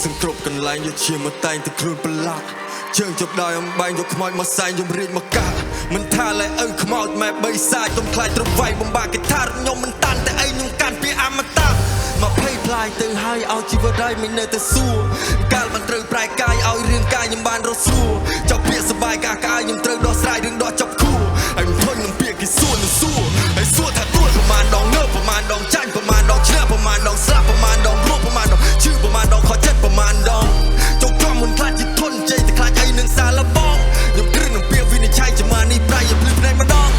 សង្គ្រប់កន្លែងយកឈាមមកតែងទៅខ្លួនប្រឡាក់ជើងជប់ដោយអំបែងយកខ្មោចមកសែងយំរៀងមកកាមិនថាលែឪខ្មោចម៉ែបីសាច់ទុំខ្លាចត្រវាយបំបាក់គេថាខ្ញុំមិនតាន់តែឯងខ្ញុំកាន់ពីអមតៈមកភ័យផ្លាយទៅហើយឲ្យជីវិតឲ្យមិននៅតែសួរកាលមិនត្រូវប្រែកាយឲ្យរឿងកាយខ្ញុំបានរស់ស្រួលចប់ពាក្យសបាយកាកាយខ្ញុំត្រូវដោះស្រាយរឿងដោះចប់ខួរហើយមិនធន់នឹងពាក្យគេសួរនឹងសួរហើយសួរថាទួប្រមាណដងនៅប្រមាណដងចាញ់ប្រមាណដងឈ្នះប្រមាណដងស្លាប់ប្រមាណដងរੂប្រមាណដងឈឺប្រមាណដងខកចិត្តប្រមាណដងចុកចំមិនខ្លាចជាធន់ជ័យតែខ្លាចអីនឹងសាឡបងខ្ញុំគ្រឿងនឹងពាក្យវិនិច្ឆ័យចំណានេះប្រៃឲ្យភ្លឺភ្នែកម្ដង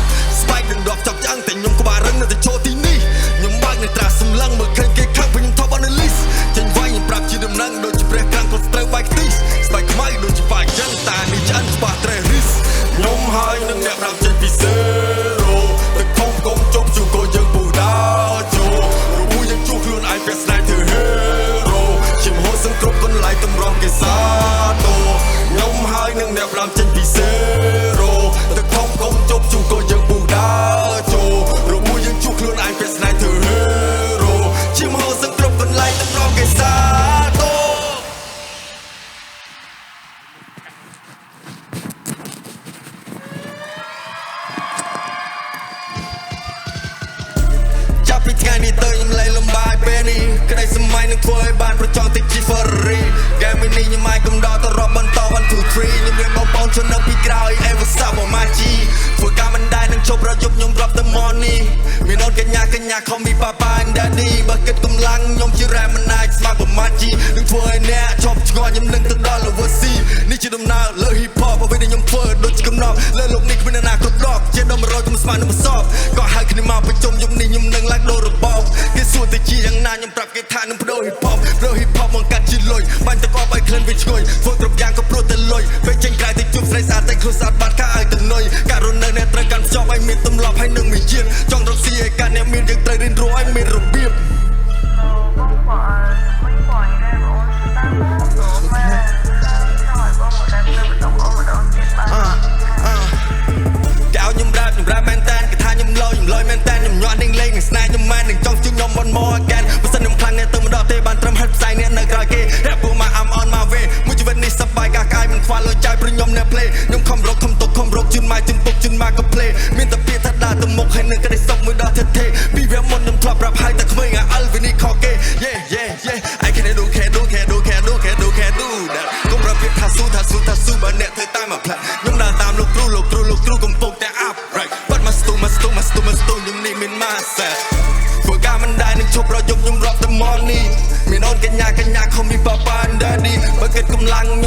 ស្បែកនឹងដបចាប់ឆ្អឹងតែខ្ញុំក្បាលរឹងនៅតែចូលទីនេះខ្ញុំបើកនឹងត្រាស់សម្លឹងមើលឃើញគេខឹងពេលខ្ញុំថប់អនលីសចេញវាយខ្ញុំប្រាប់ជាដំណឹងដូចជាព្រះក្រាំងគាត់ត្រូវវាយខ្ទិះស្បែកខ្មៅដូចជាបាចឹងតានេះឆ្អិនច្បាស់ត្រេះរីសខ្ញុំហើយនឹងអ្នកប្រាប់ចេញពីសេរ៉ូទៅខំកុំជប់ជួក៏យើងពូដាចូលរួយើងជួខ្លួនឯងពេលស្នេហ៍ធ្វើហេរ៉ូជាមហោសង្គ្រប់កន្លែងតម្រង់គេសាតូខ្ញុំហើយនឹងអ្នកប្រាប់ចេញពីសេរ៉ូទៅខំកុំជប់ជួក៏យើងពូដាចូលរួយើងជួខ្លួនឯងពេលស្នេហ៍ធ្វើហេរ៉ូជាមហោសង្គ្រប់កន្លែងតម្រង់គេសាតូពីថ្ងៃនេះទៅខ្ញុំលែងលំបាយពេលនេះក្តីសម័យនឹងធ្វើឲ្យបានប្រចង់តិចជីហ្វឺរីហ្គេមនេះខ្ញុំអាចកំដរទៅរាប់បន្ត1 2 3ខ្ញុំមានបងប្អូនជន់នៅពីក្រោយ Ever Stop មកម៉ាជីធ្វើការមិនដែរនឹងជប់រយប់ខ្ញុំរាប់តែ money មានអូនកញ្ញាខំមីប៉ាប៉ា and daddy បើគិតកម្លាំងខ្ញុំជា rap មិនអាចស្មើប្រមាណជីនឹងធ្វើឲ្យអ្នកជាប់ឆ្ងល់ខ្ញុំនឹងទៅដល់ oversea នេះជាដំណើរលើ hip hop អ្វីដែលខ្ញុំធ្វើដូចជាកំណត់លើលោកនេះគ្មានអនាគតដកជាដល់100កុំស្មាននឹងមិនសពក៏ហៅគ្នាមកប្រជុំយប់នេះខ្ញុំនឹងឡើងដូររបបគេសួរទៅជាយ៉ាងណាខ្ញុំប្រាប់គេថានឹងបដូរ hip hop មកកាត់ជាលុយបាញ់តកបឲ្យក្លិនវាឈ្ងុយធ្វើគ្រប់យ៉ាងក៏ព្រោះតែលុយពេលចេញក្រៅទៅជួបស្រីស្អាតតែខ្លួនស្អាតបាត់ខោឲ្យទៅនុយការរស់នៅអ្នកត្រូវកាន់ភ្ជាប់ឲ្យមានទម្លាប់ហើយនឹងមានជាតិចង់រកស៊ីឲ្យកាន់អ្នកមានយើងត្រូវរៀនរស់ឲ្យមានរបៀបរ៉ាប់មែនតែនគេថាខ្ញុំលយមែនតែនខ្ញុំញាត់នឹងលេងនឹងស្នេហ៍ខ្ញុំមែននឹងចង់ជឿខ្ញុំមិនមកagainបើសិនខ្ញុំខ្លាំងអ្នកទៅម្ដងទេបានត្រឹមហិតផ្សាយអ្នកនៅក្រៅគេរ៉ាប់ពួកមក I'm on my way មួយជីវិតនេះសប្បាយកាកាយមិនខ្វល់លុយចាយព្រោះខ្ញុំអ្នក play ខ្ញុំខំរកខំទុកខំរកជឿនមកជឿនពុកជឿនមកក៏ play មានតែពាក្យថាដើរទៅមុខហើយនឹងក្តីសុខមួយដល់ថេថេពីវាមុនខ្ញុំធ្លាប់រាប់ហើយតែក្មេងអាអល់វិនីខកគេ yeah I can do that កុំប្រពៀតថាស៊ូបើអ្នកធ្វើតាមមកផ្លាក់ខ្ញុំដើរតាមលោកគ្រូកំពុងតែ up right បាត់មកស្ទូខ្ញុំនេះមាន master ធ្វើការមិនដែរនឹងជប់រយប់ខ្ញុំរាប់តែ money មានអូនកញ្ញាខំមីប៉ាប៉ា and daddy បើគិតកម្លាំងខ្ញុំ